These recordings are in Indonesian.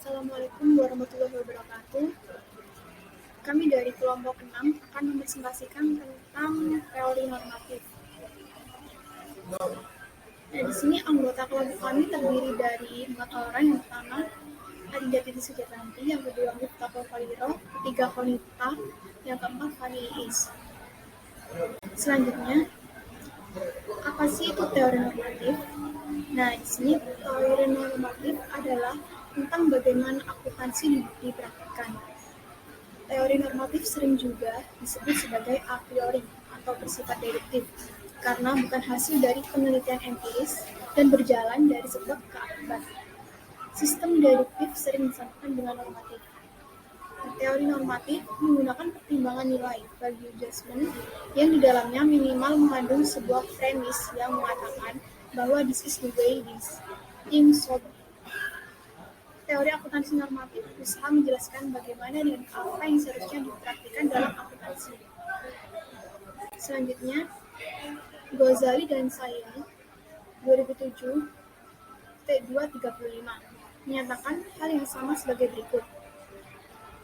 Assalamualaikum warahmatullahi wabarakatuh. Kami dari kelompok 6 akan mempresentasikan tentang teori normatif. Di sini anggota kelompok kami terdiri dari 4 orang. Yang pertama, Adinda Titi Sujatanti, yang kedua Miftahul Khaliro, ketiga Konita, yang keempat Fani Iis. Selanjutnya, apa sih itu teori normatif? Nah, di sini teori normatif adalah tentang bagaimana akuntansi dipraktikkan. Teori normatif sering juga disebut sebagai a priori atau bersifat deduktif, karena bukan hasil dari penelitian empiris dan berjalan dari sebab ke akibat. Sistem deduktif sering disamakan dengan normatif. Teori normatif menggunakan pertimbangan nilai value judgment yang di dalamnya minimal mengandung sebuah premis yang mengatakan bahwa this is the way this thing should be. Teori akuntansi normatif berusaha menjelaskan bagaimana dan apa yang seharusnya dipraktikkan dalam akuntansi. Selanjutnya, Ghazali dan Saini 2007 T235 menyatakan hal yang sama sebagai berikut.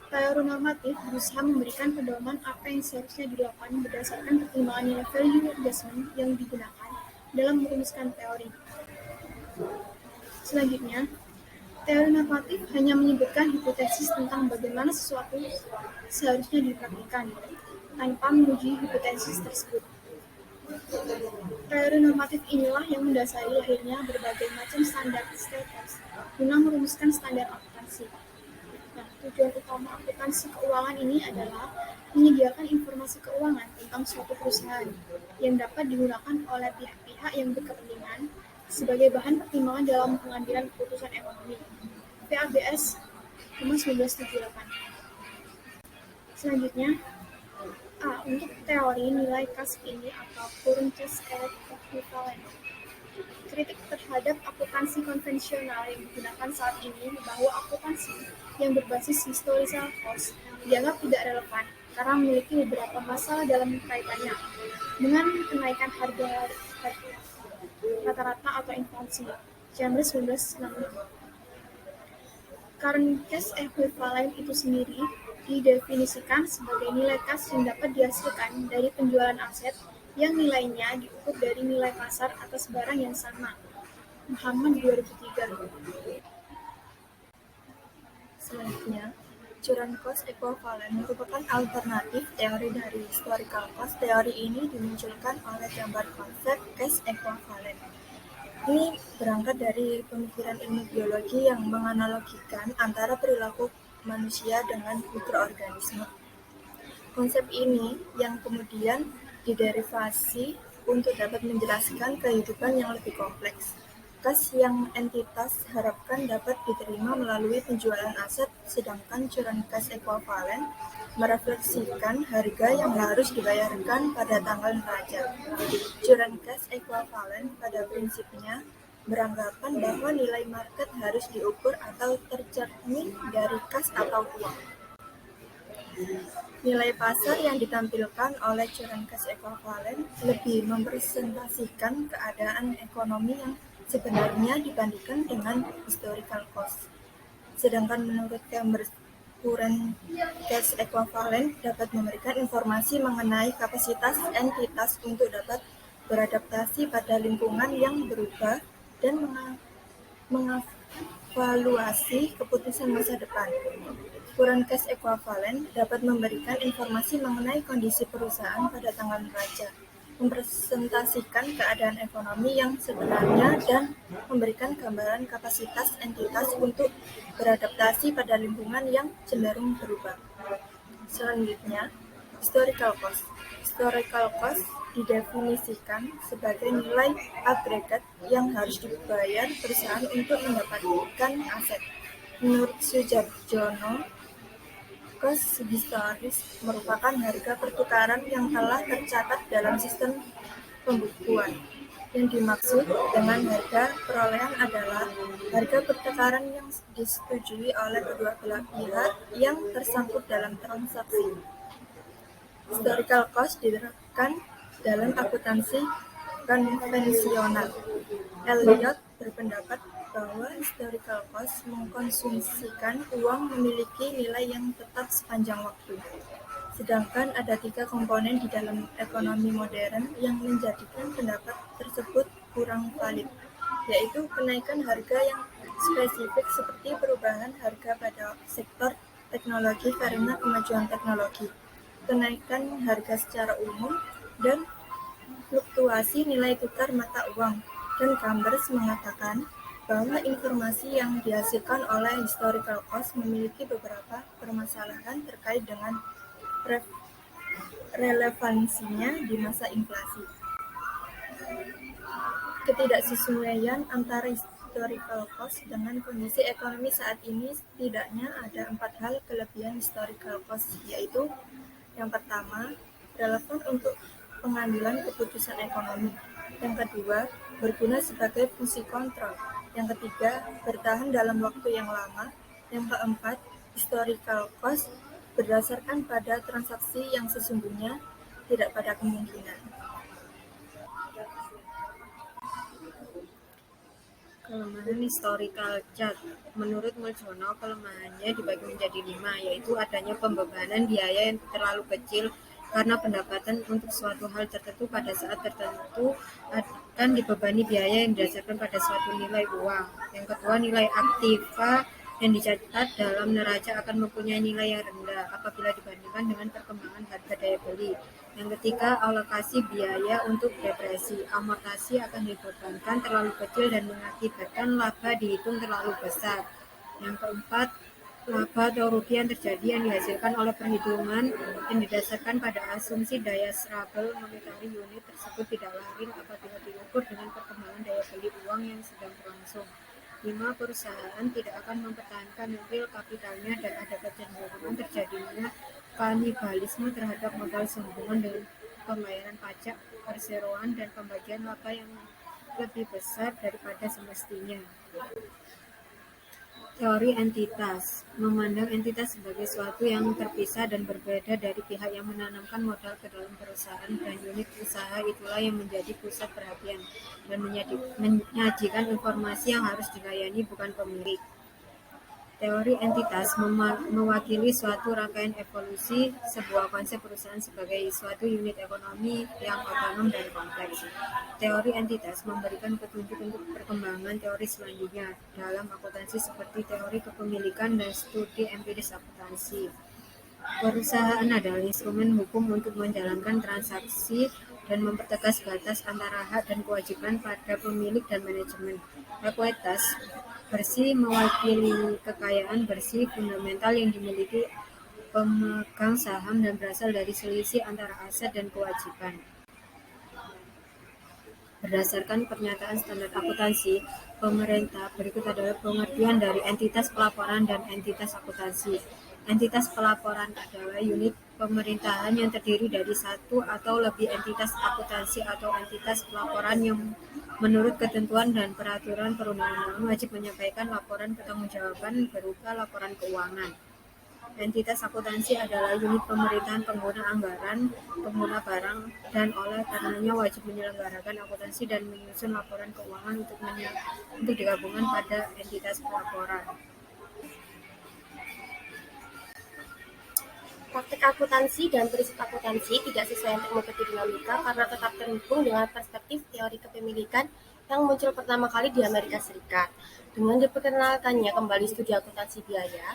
Teori normatif berusaha memberikan pedoman apa yang seharusnya dilakukan berdasarkan pertimbangan nilai value adjustment yang digunakan dalam merumuskan teori. Selanjutnya, teori normatif hanya menyebutkan hipotesis tentang bagaimana sesuatu seharusnya dipraktikkan, tanpa menguji hipotesis tersebut. Teori normatif inilah yang mendasari lahirnya berbagai macam standar status guna merumuskan standar akuntansi. Nah, tujuan utama akuntansi keuangan ini adalah menyediakan informasi keuangan tentang suatu perusahaan yang dapat digunakan oleh pihak-pihak yang berkepentingan sebagai bahan pertimbangan dalam pengambilan keputusan ekonomi. PABS 1978. Selanjutnya, A. Untuk teori nilai kas ini atau current cash equivalent. Kritik terhadap akuntansi konvensional yang digunakan saat ini bahwa akuntansi yang berbasis historical cost dianggap tidak relevan karena memiliki beberapa masalah dalam kaitannya dengan kenaikan harga rata-rata atau inflasi. Chambers 1966. Current cash equivalent itu sendiri didefinisikan sebagai nilai kas yang dapat dihasilkan dari penjualan aset yang nilainya diukur dari nilai pasar atas barang yang sama. Muhammad 2003. Selanjutnya, current cost equivalent merupakan alternatif teori dari historical cost. Teori ini dimunculkan oleh gambar konsep cash equivalent. Ini berangkat dari pemikiran ilmu biologi yang menganalogikan antara perilaku manusia dengan mikroorganisme. Konsep ini yang kemudian diderivasi untuk dapat menjelaskan kehidupan yang lebih kompleks. Kas yang entitas harapkan dapat diterima melalui penjualan aset, sedangkan current cash equivalent merefleksikan harga yang harus dibayarkan pada tanggal neraca. Current cash equivalent pada prinsipnya beranggapan bahwa nilai market harus diukur atau tercermin dari kas atau uang. Nilai pasar yang ditampilkan oleh current cash equivalent lebih mempresentasikan keadaan ekonomi yang sebenarnya dibandingkan dengan historical cost. Sedangkan menurut gambar current cash equivalent dapat memberikan informasi mengenai kapasitas entitas untuk dapat beradaptasi pada lingkungan yang berubah dan mengevaluasi keputusan masa depan. Current cash equivalent dapat memberikan informasi mengenai kondisi perusahaan pada tanggal neraca, mempresentasikan keadaan ekonomi yang sebenarnya dan memberikan gambaran kapasitas entitas untuk beradaptasi pada lingkungan yang cenderung berubah. Selanjutnya, historical cost. Historical cost didefinisikan sebagai nilai agregat yang harus dibayar perusahaan untuk mendapatkan aset. Menurut Sujarjono, cost historis merupakan harga pertukaran yang telah tercatat dalam sistem pembukuan. Yang dimaksud dengan harga perolehan adalah harga pertukaran yang disetujui oleh kedua belah pihak yang tersangkut dalam transaksi. Historical cost diterapkan dalam akuntansi konvensional. Elliot berpendapat bahwa historical cost mengkonsumsikan uang memiliki nilai yang tetap sepanjang waktu. Sedangkan ada 3 komponen di dalam ekonomi modern yang menjadikan pendapat tersebut kurang valid, yaitu kenaikan harga yang spesifik seperti perubahan harga pada sektor teknologi karena kemajuan teknologi, kenaikan harga secara umum, dan fluktuasi nilai tukar mata uang. Dan Chambers mengatakan bahwa informasi yang dihasilkan oleh historical cost memiliki beberapa permasalahan terkait dengan relevansinya di masa inflasi. Ketidaksesuaian antara historical cost dengan kondisi ekonomi saat ini. Setidaknya ada 4 hal kelebihan historical cost, yaitu yang pertama, relevan untuk pengambilan keputusan ekonomi. Yang kedua, berguna sebagai fungsi kontrol. Yang ketiga, bertahan dalam waktu yang lama. Yang keempat, historical cost berdasarkan pada transaksi yang sesungguhnya, tidak pada kemungkinan. Kelemahan historical chart. Menurut Muljono, kelemahannya dibagi menjadi 5, yaitu adanya pembebanan biaya yang terlalu kecil karena pendapatan untuk suatu hal tertentu pada saat tertentu akan dibebani biaya yang didasarkan pada suatu nilai uang. Yang kedua, nilai aktiva yang dicatat dalam neraca akan mempunyai nilai yang rendah apabila dibandingkan dengan perkembangan harga daya beli. Yang ketiga, alokasi biaya untuk depresi. Amortasi akan dibebankan terlalu kecil dan mengakibatkan laba dihitung terlalu besar. Yang keempat, laba atau rugi yang terjadi yang dihasilkan oleh perhitungan yang didasarkan pada asumsi daya serabel monetary unit tersebut tidak lain apabila diukur dengan perkembangan daya beli uang yang sedang berlangsung. 5. Perusahaan tidak akan mempertahankan real kapitalnya dan ada kecenderungan terjadinya kanibalisme terhadap modal sehubungan dengan pembayaran pajak, perseroan, dan pembagian laba yang lebih besar daripada semestinya. Teori entitas memandang entitas sebagai suatu yang terpisah dan berbeda dari pihak yang menanamkan modal ke dalam perusahaan, dan unit usaha itulah yang menjadi pusat perhatian dan menyajikan informasi yang harus dilayani, bukan pemilik. Teori entitas mewakili suatu rangkaian evolusi sebuah konsep perusahaan sebagai suatu unit ekonomi yang otonom dan kompleks. Teori entitas memberikan petunjuk untuk perkembangan teori selanjutnya dalam akuntansi seperti teori kepemilikan dan studi empiris akuntansi. Perusahaan adalah instrumen hukum untuk menjalankan transaksi dan mempertegas batas antara hak dan kewajiban pada pemilik dan manajemen. Ekuitas bersih mewakili kekayaan bersih fundamental yang dimiliki pemegang saham dan berasal dari selisih antara aset dan kewajiban. Berdasarkan pernyataan standar akuntansi pemerintah, berikut adalah pengertian dari entitas pelaporan dan entitas akuntansi. Entitas pelaporan adalah unit pemerintahan yang terdiri dari satu atau lebih entitas akuntansi atau entitas pelaporan yang menurut ketentuan dan peraturan perundang-undangan wajib menyampaikan laporan pertanggungjawaban berupa laporan keuangan. Entitas akuntansi adalah unit pemerintahan pengguna anggaran, pengguna barang, dan oleh karenanya wajib menyelenggarakan akuntansi dan menyusun laporan keuangan untuk digabungkan pada entitas pelaporan. Praktek akuntansi dan prinsip akuntansi tidak sesuai untuk mengikuti dinamika karena tetap terhubung dengan perspektif teori kepemilikan yang muncul pertama kali di Amerika Serikat. Dengan diperkenalkannya kembali studi akuntansi biaya,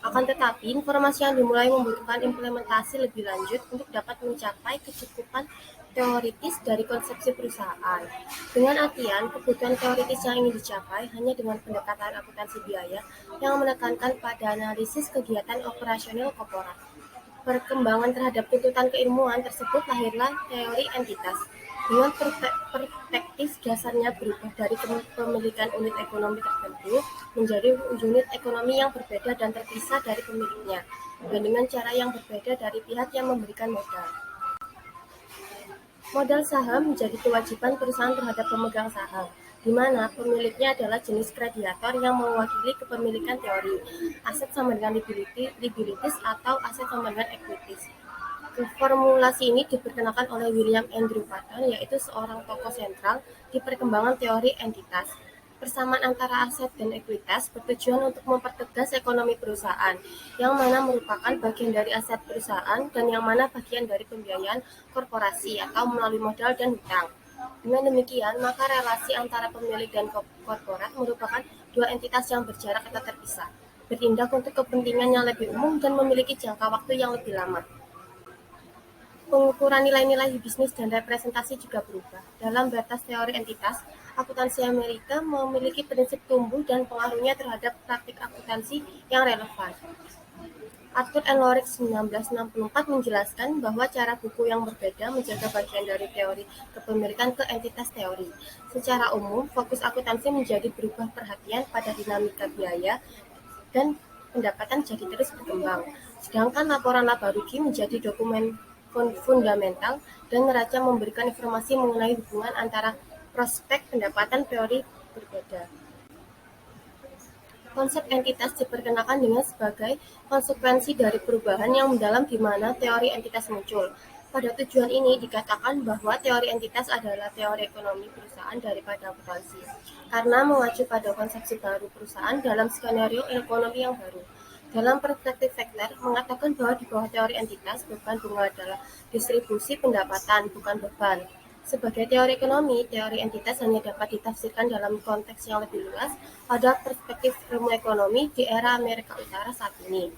akan tetapi informasi yang dimulai membutuhkan implementasi lebih lanjut untuk dapat mencapai kecukupan teoritis dari konsepsi perusahaan. Dengan artian, kebutuhan teoritis yang ingin dicapai hanya dengan pendekatan akuntansi biaya yang menekankan pada analisis kegiatan operasional korporat. Perkembangan terhadap tuntutan keilmuan tersebut lahirlah teori entitas, dengan perspektif dasarnya berubah dari kepemilikan unit ekonomi tertentu menjadi unit ekonomi yang berbeda dan terpisah dari pemiliknya, dan dengan cara yang berbeda dari pihak yang memberikan modal. Modal saham menjadi kewajiban perusahaan terhadap pemegang saham, di mana pemiliknya adalah jenis krediator yang mewakili kepemilikan teori. Aset sama dengan liabilities atau aset sama dengan equities. Formulasi ini diperkenalkan oleh William Andrew Patton, yaitu seorang tokoh sentral di perkembangan teori entitas. Persamaan antara aset dan ekuitas bertujuan untuk mempertegas ekonomi perusahaan, yang mana merupakan bagian dari aset perusahaan dan yang mana bagian dari pembiayaan korporasi atau melalui modal dan hutang. Dengan demikian, maka relasi antara pemilik dan korporat merupakan dua entitas yang berjarak atau terpisah, bertindak untuk kepentingan yang lebih umum dan memiliki jangka waktu yang lebih lama. Pengukuran nilai-nilai bisnis dan representasi juga berubah. Dalam batas teori entitas, akuntansi Amerika memiliki prinsip tumbuh dan pengaruhnya terhadap praktik akuntansi yang relevan. Arthur and Lorig 1964 menjelaskan bahwa cara buku yang berbeda menjaga bagian dari teori kepemilikan ke entitas teori. Secara umum, fokus akuntansi menjadi berubah perhatian pada dinamika biaya dan pendapatan jadi terus berkembang. Sedangkan laporan laba rugi menjadi dokumen fundamental dan neraca memberikan informasi mengenai hubungan antara prospek pendapatan teori berbeda. Konsep entitas diperkenalkan dengan sebagai konsekuensi dari perubahan yang mendalam di mana teori entitas muncul. Pada tujuan ini dikatakan bahwa teori entitas adalah teori ekonomi perusahaan daripada akuntansi, karena mengacu pada konsepsi baru perusahaan dalam skenario ekonomi yang baru. Dalam perspektif Vektor, mengatakan bahwa di bawah teori entitas, beban bunga adalah distribusi pendapatan, bukan beban. Sebagai teori ekonomi, teori entitas hanya dapat ditafsirkan dalam konteks yang lebih luas pada perspektif ilmu ekonomi di era Amerika Utara saat ini.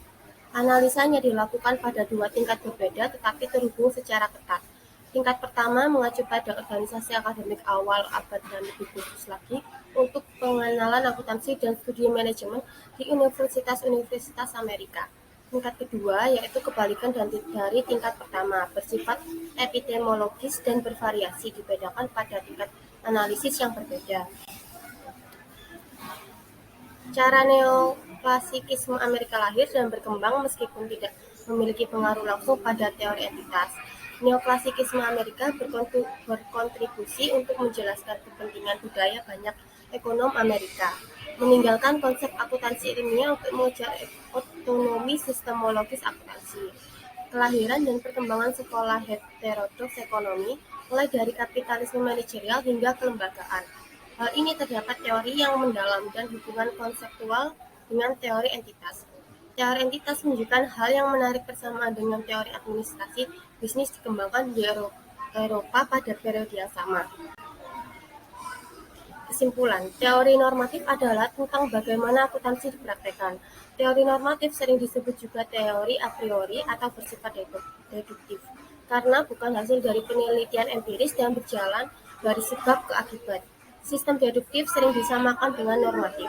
Analisanya dilakukan pada dua tingkat berbeda tetapi terhubung secara ketat. Tingkat pertama mengacu pada organisasi akademik awal abad dan lebih khusus lagi untuk pengenalan akuntansi dan studi manajemen di universitas-universitas Amerika. Tingkat kedua yaitu kebalikan dari tingkat pertama, bersifat epistemologis dan bervariasi, dibedakan pada tingkat analisis yang berbeda. Cara neoklasikisme Amerika lahir dan berkembang meskipun tidak memiliki pengaruh langsung pada teori entitas. Neoklasikisme Amerika berkontribusi untuk menjelaskan kepentingan budaya banyak ekonom Amerika, meninggalkan konsep akuntansi ilmiah untuk mengejar otonomi sistemologis akuntansi. Kelahiran dan perkembangan sekolah heterodoks ekonomi, mulai dari kapitalisme manajerial hingga kelembagaan. Hal ini terdapat teori yang mendalam dan hubungan konseptual dengan teori entitas. Teori entitas menunjukkan hal yang menarik persamaan dengan teori administrasi bisnis dikembangkan di Eropa pada periode yang sama. Kesimpulan, teori normatif adalah tentang bagaimana akuntansi dipraktekkan. Teori normatif sering disebut juga teori a priori atau bersifat deduktif, karena bukan hasil dari penelitian empiris dan berjalan dari sebab ke akibat. Sistem deduktif sering disamakan dengan normatif.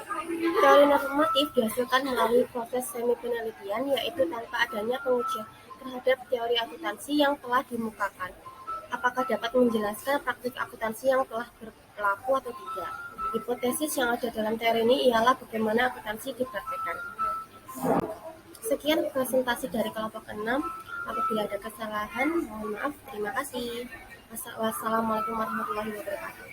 Teori normatif dihasilkan melalui proses semi-penelitian, yaitu tanpa adanya pengujian terhadap teori akuntansi yang telah dimukakan. Apakah dapat menjelaskan praktik akuntansi yang telah berlaku atau tidak? Hipotesis yang ada dalam teori ini ialah bagaimana akuntansi dipraktikkan. Sekian presentasi dari kelompok 6. Apabila ada kesalahan, mohon maaf. Terima kasih. Wassalamualaikum warahmatullahi wabarakatuh.